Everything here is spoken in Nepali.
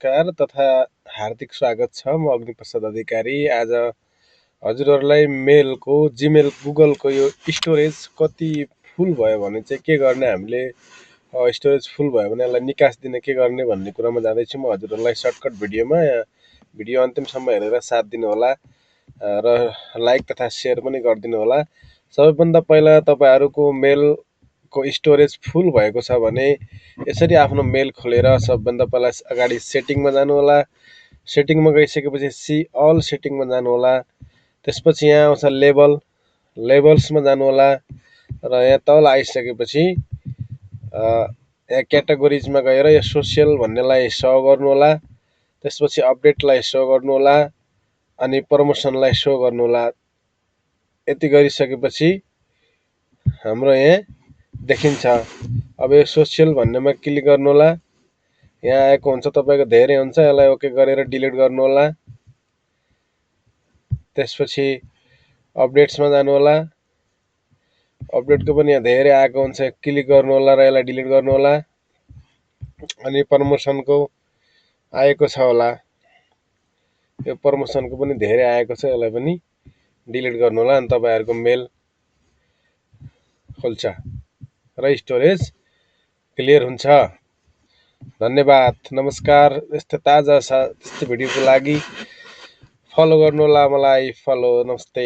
नमस्कार तथा हार्दिक स्वागत छ। म अग्निप्रसाद अधिकारी। आज हजुरहरूलाई मेलको जीमेल गुगलको यो स्टोरेज कति फुल भयो भने चाहिँ के गर्ने, हामीले स्टोरेज फुल भयो भने यसलाई निकास दिन के गर्ने भन्ने कुरामा जाँदैछु। म हजुरहरूलाई सर्टकट भिडियोमा भिडियो अन्तिमसम्म हेरेर साथ दिनुहोला र लाइक तथा सेयर पनि गरिदिनु होला। सबैभन्दा पहिला तपाईँहरूको मेलको स्टोरेज फुल भएको छ भने यसरी आफ्नो मेल खोलेर सबभन्दा पहिला अगाडि सेटिङमा जानु होला। सेटिङमा गइसकेपछि सी अल सेटिङमा जानु होला। त्यसपछि यहाँ आउँछ लेबल्समा जानु होला र यहाँ तल आइसकेपछि यहाँ क्याटेगोरिजमा गएर यो सोसियल भन्नेलाई सो गर्नु होला। त्यसपछि अपडेटलाई सो गर्नु होला अनि प्रमोसनलाई सो गर्नु होला। यति गरिसकेपछि हाम्रो यहाँ देखिन्छ। अब यो सोसियल भन्नेमा क्लिक गर्नु होला। यहाँ आएको हुन्छ, तपाईँको धेरै हुन्छ, यसलाई ओके गरेर डिलिट गर्नु होला। त्यसपछि अपडेट्समा जानु होला। अपडेटको पनि यहाँ धेरै आएको हुन्छ, क्लिक गर्नु होला र यसलाई डिलिट गर्नु होला। अनि प्रमोसनको आएको छ होला, यो प्रमोसनको पनि धेरै आएको छ, यसलाई पनि डिलिट गर्नु होला। अनि तपाईँहरूको मेल खोल्छ र स्टोरेज क्लियर हुन्छ। धन्यवाद, नमस्कार। यस्तै ताजा त्यस्तै भिडियोको लागि फलो गर्नु होला मलाई। फलो, नमस्ते।